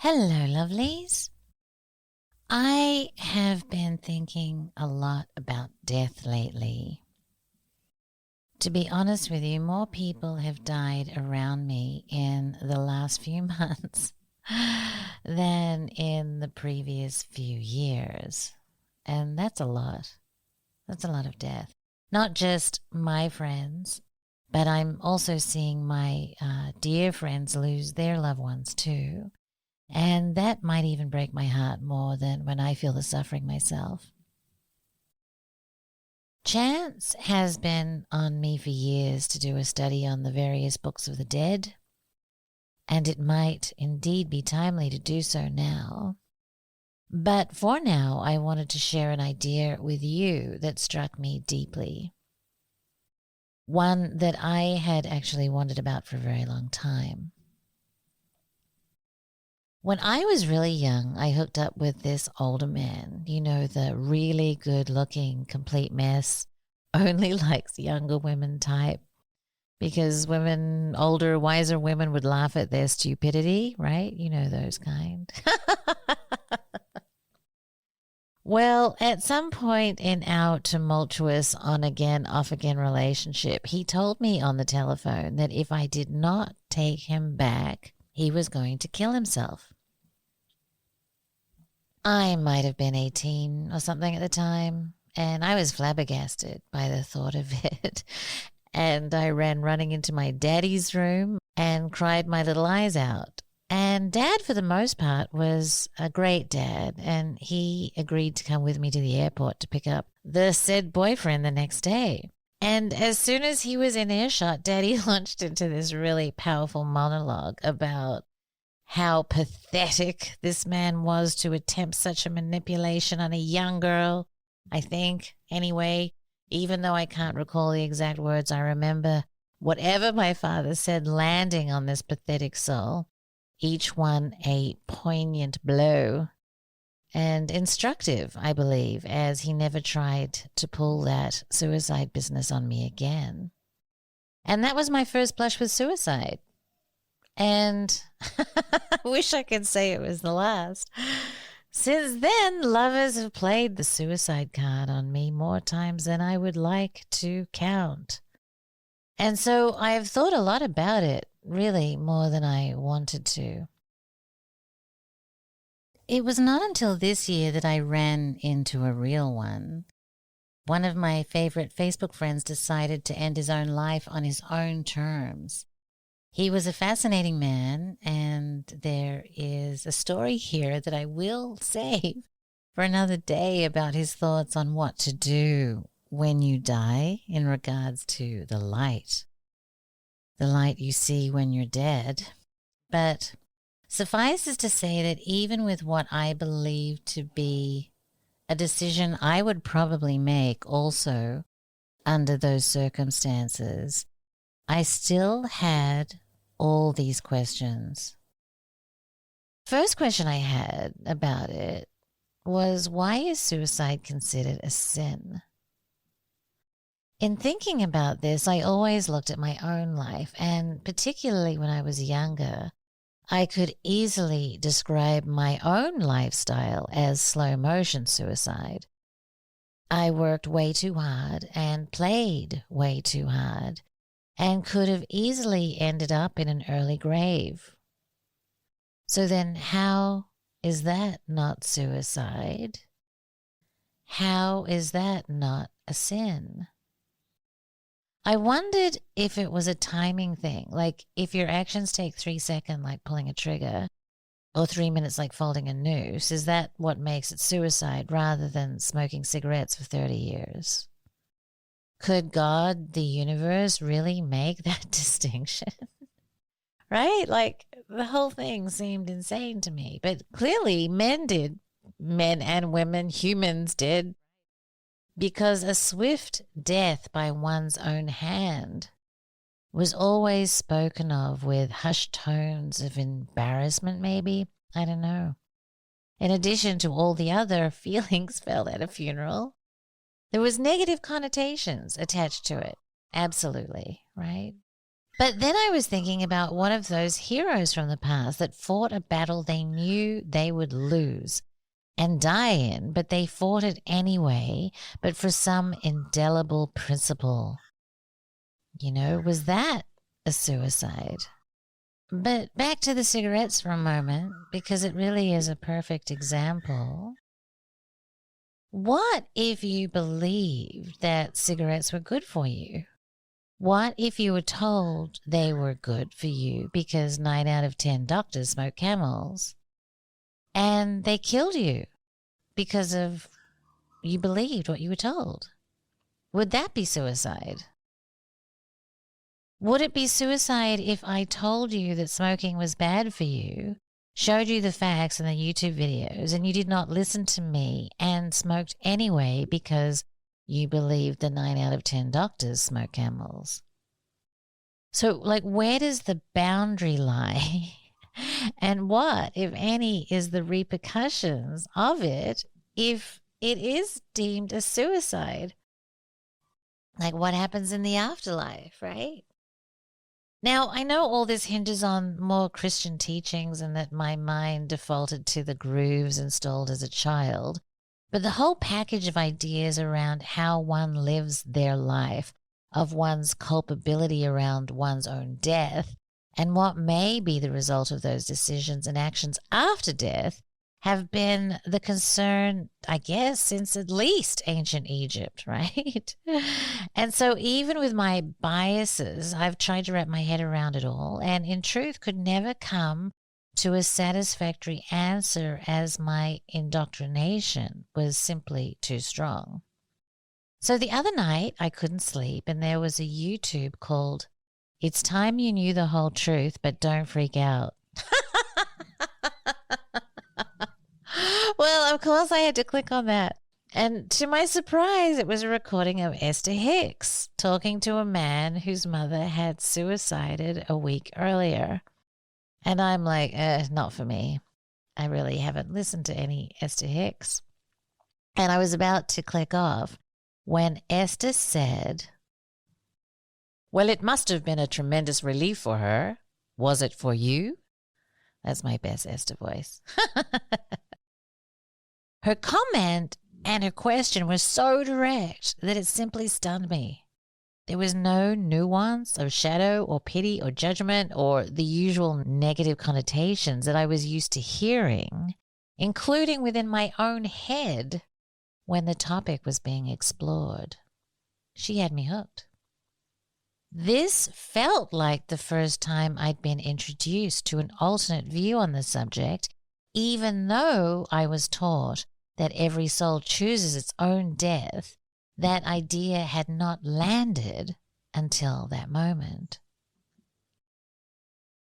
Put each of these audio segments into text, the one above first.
Hello, lovelies. I have been thinking a lot about death lately. To be honest with you, more people have died around me in the last few months than in the previous few years. And that's a lot. That's a lot of death. Not just my friends, but I'm also seeing my dear friends lose their loved ones too. And that might even break my heart more than when I feel the suffering myself. Chance has been on me for years to do a study on the various books of the dead, and it might indeed be timely to do so now. But for now, I wanted to share an idea with you that struck me deeply. One that I had actually wondered about for a very long time. When I was really young, I hooked up with this older man, the really good looking, complete mess, only likes younger women type. Because older, wiser women would laugh at their stupidity, right? You know those kind. Well, at some point in our tumultuous on-again, off-again relationship, he told me on the telephone that if I did not take him back, he was going to kill himself. I might have been 18 or something at the time, and I was flabbergasted by the thought of it. And I ran running into my daddy's room and cried my little eyes out. And Dad, for the most part, was a great dad, and he agreed to come with me to the airport to pick up the said boyfriend the next day. And as soon as he was in earshot, Daddy launched into this really powerful monologue about how pathetic this man was to attempt such a manipulation on a young girl, I think, anyway. Even though I can't recall the exact words, I remember whatever my father said landing on this pathetic soul, each one a poignant blow and instructive, I believe, as he never tried to pull that suicide business on me again. And that was my first blush with suicide. And I wish I could say it was the last. Since then, lovers have played the suicide card on me more times than I would like to count. And so I have thought a lot about it, really more than I wanted to. It was not until this year that I ran into a real one. One of my favorite Facebook friends decided to end his own life on his own terms. He was a fascinating man, and there is a story here that I will save for another day about his thoughts on what to do when you die in regards to the light you see when you're dead. But suffices to say that even with what I believe to be a decision I would probably make also under those circumstances, I still had all these questions. First question I had about it was, why is suicide considered a sin? In thinking about this, I always looked at my own life, and particularly when I was younger, I could easily describe my own lifestyle as slow motion suicide. I worked way too hard and played way too hard, and could have easily ended up in an early grave. So then how is that not suicide? How is that not a sin? I wondered if it was a timing thing, like if your actions take 3 seconds like pulling a trigger, or 3 minutes like folding a noose, is that what makes it suicide rather than smoking cigarettes for 30 years? Could God, the universe, really make that distinction? Right? Like, the whole thing seemed insane to me. But clearly men did. Men and women, humans did. Because a swift death by one's own hand was always spoken of with hushed tones of embarrassment, maybe. I don't know. In addition to all the other feelings felt at a funeral, there was negative connotations attached to it. Absolutely, right? But then I was thinking about one of those heroes from the past that fought a battle they knew they would lose and die in, but they fought it anyway, but for some indelible principle. Was that a suicide? But back to the cigarettes for a moment, because it really is a perfect example. What if you believed that cigarettes were good for you? What if you were told they were good for you because 9 out of 10 doctors smoke Camels and they killed you because of you believed what you were told? Would that be suicide? Would it be suicide if I told you that smoking was bad for you, showed you the facts in the YouTube videos, and you did not listen to me and smoked anyway because you believed the 9 out of 10 doctors smoke Camels? So, where does the boundary lie? And what, if any, is the repercussions of it if it is deemed a suicide? What happens in the afterlife, right? Now, I know all this hinges on more Christian teachings and that my mind defaulted to the grooves installed as a child, but the whole package of ideas around how one lives their life, of one's culpability around one's own death, and what may be the result of those decisions and actions after death have been the concern, I guess, since at least ancient Egypt, right? And so even with my biases, I've tried to wrap my head around it all, and in truth could never come to a satisfactory answer, as my indoctrination was simply too strong. So the other night I couldn't sleep, and there was a YouTube called "It's Time You Knew the Whole Truth, But Don't Freak Out." Well, of course I had to click on that. And to my surprise, it was a recording of Esther Hicks talking to a man whose mother had suicided a week earlier. And I'm like, not for me. I really haven't listened to any Esther Hicks. And I was about to click off when Esther said, "Well, it must have been a tremendous relief for her. Was it for you?" That's my best Esther voice. Her comment and her question were so direct that it simply stunned me. There was no nuance of shadow or pity or judgment or the usual negative connotations that I was used to hearing, including within my own head when the topic was being explored. She had me hooked. This felt like the first time I'd been introduced to an alternate view on the subject, even though I was taught that every soul chooses its own death. That idea had not landed until that moment.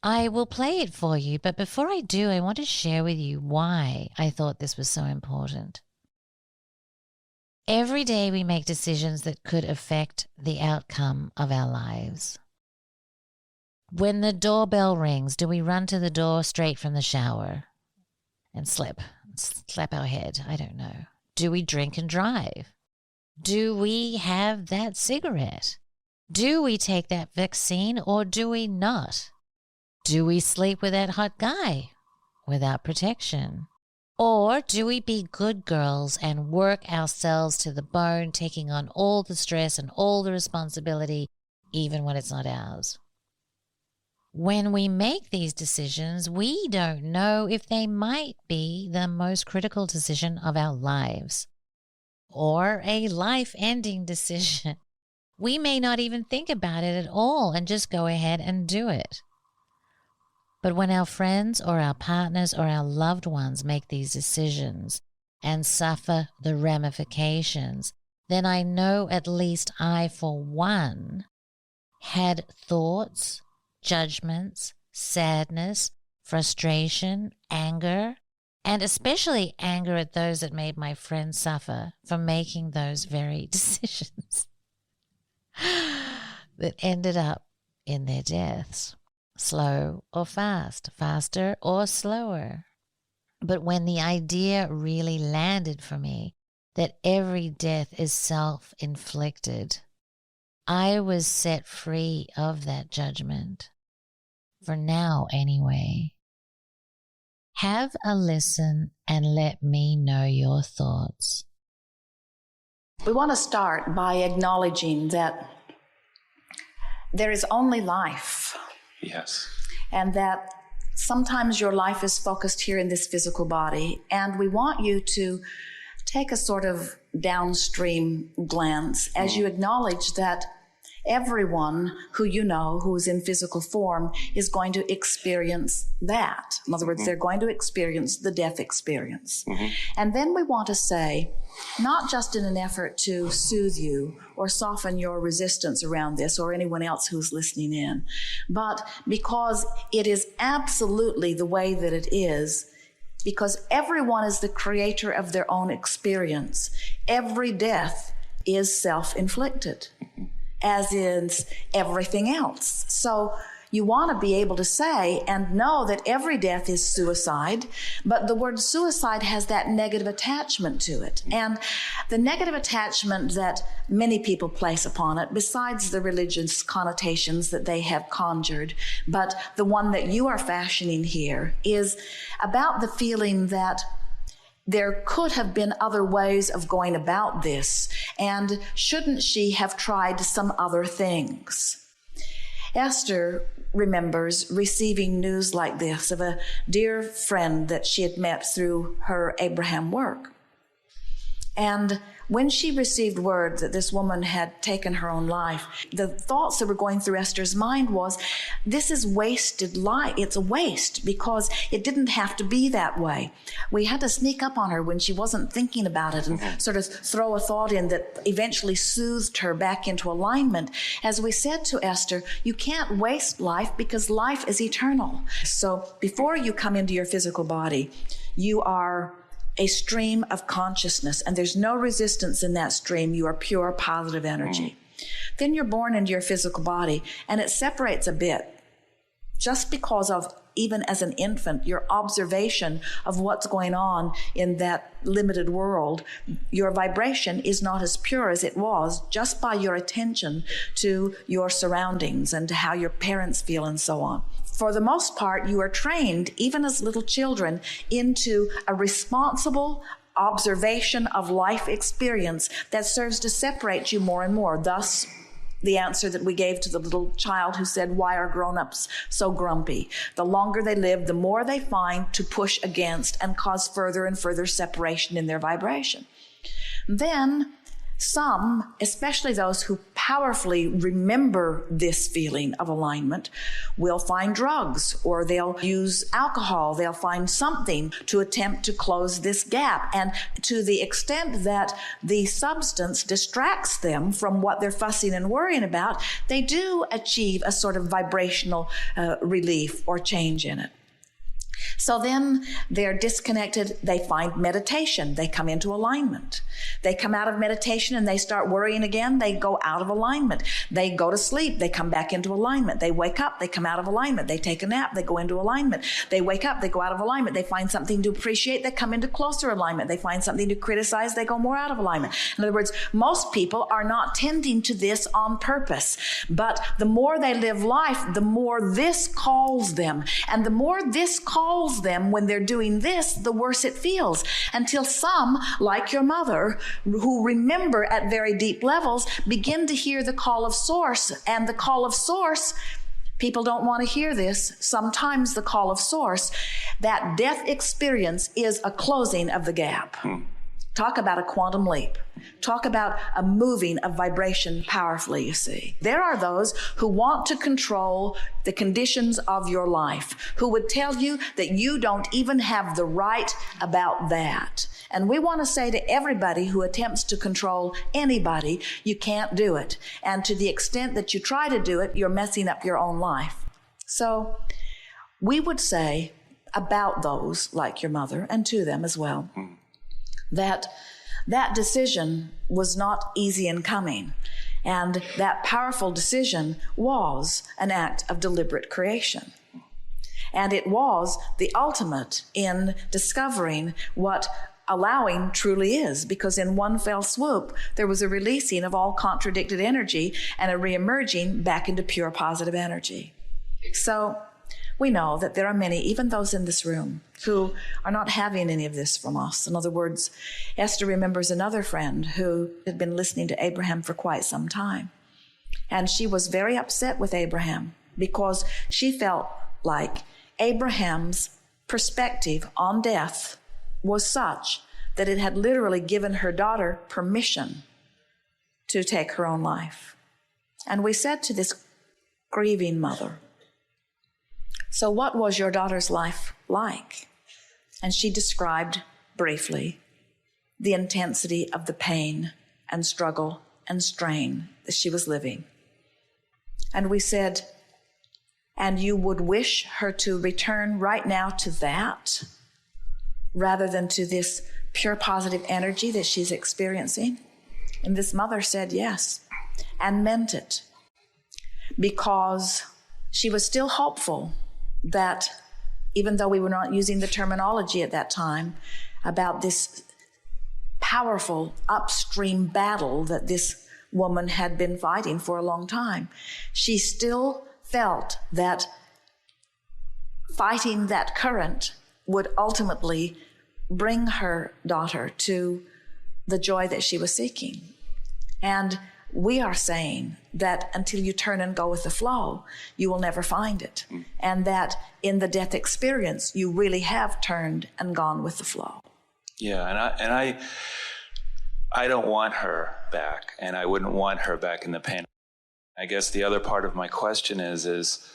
I will play it for you, but before I do, I want to share with you why I thought this was so important. Every day we make decisions that could affect the outcome of our lives. When the doorbell rings, do we run to the door straight from the shower and slap our head? I don't know. Do we drink and drive? Do we have that cigarette? Do we take that vaccine or do we not? Do we sleep with that hot guy without protection? Or do we be good girls and work ourselves to the bone, taking on all the stress and all the responsibility, even when it's not ours? When we make these decisions, we don't know if they might be the most critical decision of our lives or a life-ending decision. We may not even think about it at all and just go ahead and do it. But when our friends or our partners or our loved ones make these decisions and suffer the ramifications, then I know at least I, for one, had thoughts, judgments, sadness, frustration, anger, and especially anger at those that made my friends suffer for making those very decisions that ended up in their deaths. Slow or fast, faster or slower. But when the idea really landed for me that every death is self-inflicted, I was set free of that judgment. For now, anyway. Have a listen and let me know your thoughts. We want to start by acknowledging that there is only life. Yes. And that sometimes your life is focused here in this physical body. And we want you to take a sort of downstream glance as you acknowledge that everyone who you know who's in physical form is going to experience that. In other words, they're going to experience the death experience. And then we want to say, not just in an effort to soothe you or soften your resistance around this or anyone else who's listening in, but because it is absolutely the way that it is, because everyone is the creator of their own experience. Every death is self-inflicted, as is everything else. So you want to be able to say and know that every death is suicide, but the word suicide has that negative attachment to it. And the negative attachment that many people place upon it, besides the religious connotations that they have conjured, but the one that you are fashioning here is about the feeling that there could have been other ways of going about this, and shouldn't she have tried some other things? Esther remembers receiving news like this of a dear friend that she had met through her Abraham work. And when she received word that this woman had taken her own life, the thoughts that were going through Esther's mind was, this is wasted life. It's a waste because it didn't have to be that way. We had to sneak up on her when she wasn't thinking about it and sort of throw a thought in that eventually soothed her back into alignment. As we said to Esther, you can't waste life because life is eternal. So before you come into your physical body, you are a stream of consciousness, and there's no resistance in that stream. You are pure positive energy. Then you're born into your physical body, and it separates a bit just because of, even as an infant, your observation of what's going on in that limited world. Your vibration is not as pure as it was just by your attention to your surroundings and to how your parents feel and so on. For the most part, you are trained, even as little children, into a responsible observation of life experience that serves to separate you more and more. Thus, the answer that we gave to the little child who said, why are grown-ups so grumpy? The longer they live, the more they find to push against and cause further and further separation in their vibration. Then some, especially those who powerfully remember this feeling of alignment, will find drugs, or they'll use alcohol. They'll find something to attempt to close this gap. And to the extent that the substance distracts them from what they're fussing and worrying about, they do achieve a sort of vibrational relief or change in it. So then they're disconnected. They find meditation. They come into alignment. They come out of meditation and they start worrying again. They go out of alignment. They go to sleep. They come back into alignment. They wake up. They come out of alignment. They take a nap. They go into alignment. They wake up. They go out of alignment. They find something to appreciate. They come into closer alignment. They find something to criticize. They go more out of alignment. In other words, most people are not tending to this on purpose. But the more they live life, the more this calls them. And the more this calls them when they're doing this, the worse it feels. Until some, like your mother, who remember at very deep levels, begin to hear the call of source. And the call of source, people don't want to hear this. Sometimes the call of source, that death experience is a closing of the gap. Talk about a quantum leap. Talk about a moving of vibration powerfully, you see. There are those who want to control the conditions of your life, who would tell you that you don't even have the right about that. And we want to say to everybody who attempts to control anybody, you can't do it. And to the extent that you try to do it, you're messing up your own life. So we would say about those, like your mother, and to them as well, that decision was not easy in coming. And that powerful decision was an act of deliberate creation. And it was the ultimate in discovering what allowing truly is, because in one fell swoop, there was a releasing of all contradicted energy and a reemerging back into pure positive energy. So we know that there are many, even those in this room, who are not having any of this from us. In other words, Esther remembers another friend who had been listening to Abraham for quite some time. And she was very upset with Abraham because she felt like Abraham's perspective on death was such that it had literally given her daughter permission to take her own life. And we said to this grieving mother, "So what was your daughter's life like?" And she described briefly the intensity of the pain and struggle and strain that she was living. And we said, "And you would wish her to return right now to that rather than to this pure positive energy that she's experiencing?" And this mother said yes, and meant it, because she was still hopeful that, even though we were not using the terminology at that time about this powerful upstream battle that this woman had been fighting for a long time, she still felt that fighting that current would ultimately bring her daughter to the joy that she was seeking. And we are saying that until you turn and go with the flow, you will never find it. And that in the death experience, you really have turned and gone with the flow. Yeah, and I don't want her back, and I wouldn't want her back in the pain. I guess the other part of my question is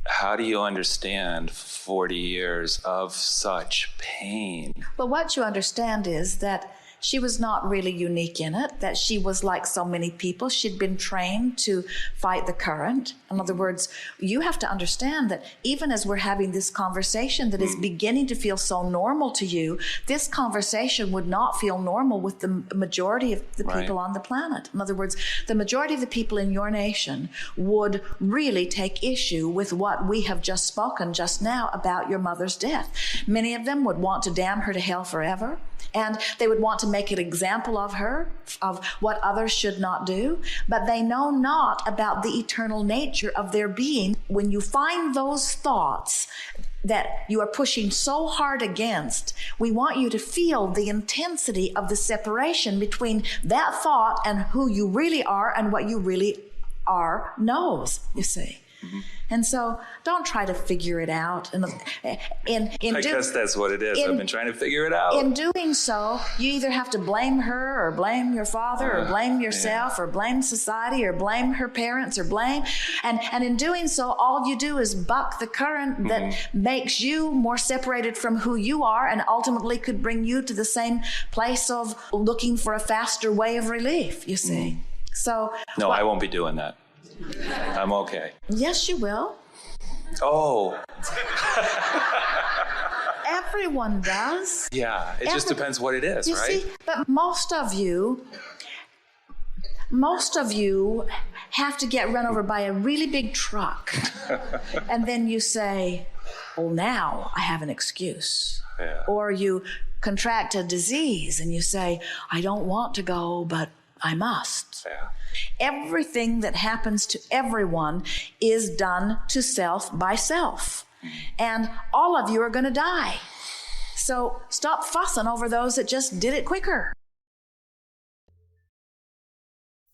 how do you understand 40 years of such pain? But what you understand is that she was not really unique in it, that she was like so many people. She'd been trained to fight the current. In other words, you have to understand that even as we're having this conversation that is beginning to feel so normal to you, this conversation would not feel normal with the majority of the people on the planet. In other words, the majority of the people in your nation would really take issue with what we have just spoken just now about your mother's death. Many of them would want to damn her to hell forever. And they would want to make an example of her, of what others should not do, but they know not about the eternal nature of their being. When you find those thoughts that you are pushing so hard against, we want you to feel the intensity of the separation between that thought and who you really are and what you really are knows, you see. Mm-hmm. And so don't try to figure it out. I guess that's what it is. I've been trying to figure it out. In doing so, you either have to blame her or blame your father or blame yourself or blame society or blame her parents or blame. And in doing so, all you do is buck the current that makes you more separated from who you are and ultimately could bring you to the same place of looking for a faster way of relief, you see. So no, I won't be doing that. I'm okay. Yes, you will. Oh. Everyone does. Yeah, it just depends what it is, right? See, but most of you have to get run over by a really big truck. And then you say, "Oh, now I have an excuse." Yeah. Or you contract a disease and you say, "I don't want to go, but I must." Yeah. Everything that happens to everyone is done to self by self. And all of you are going to die. So stop fussing over those that just did it quicker.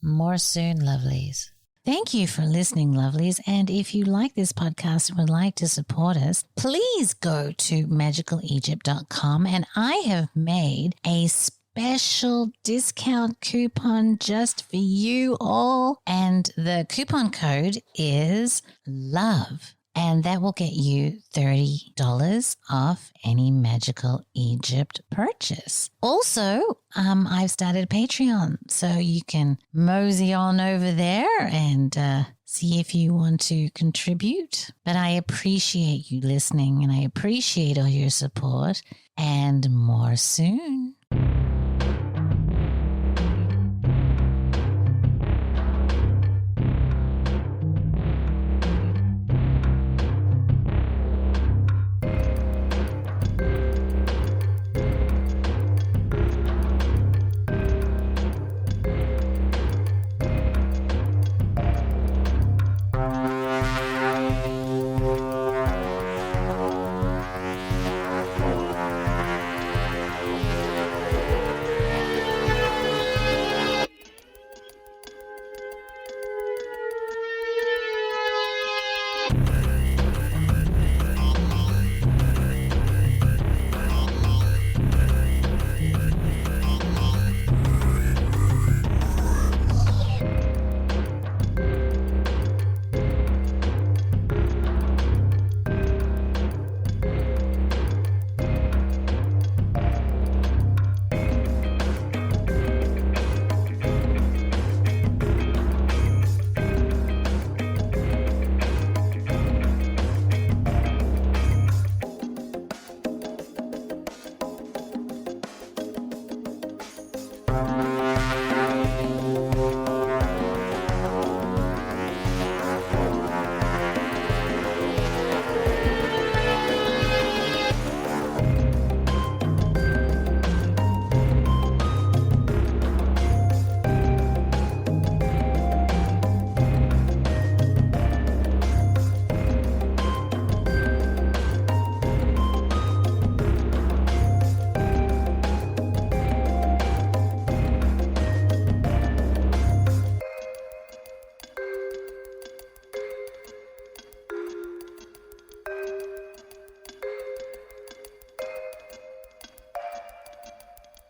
More soon, lovelies. Thank you for listening, lovelies. And if you like this podcast and would like to support us, please go to magicalegypt.com, and I have made a special discount coupon just for you all. And the coupon code is LOVE. And that will get you $30 off any Magical Egypt purchase. Also, I've started Patreon, so you can mosey on over there and see if you want to contribute. But I appreciate you listening, and I appreciate all your support. And more soon.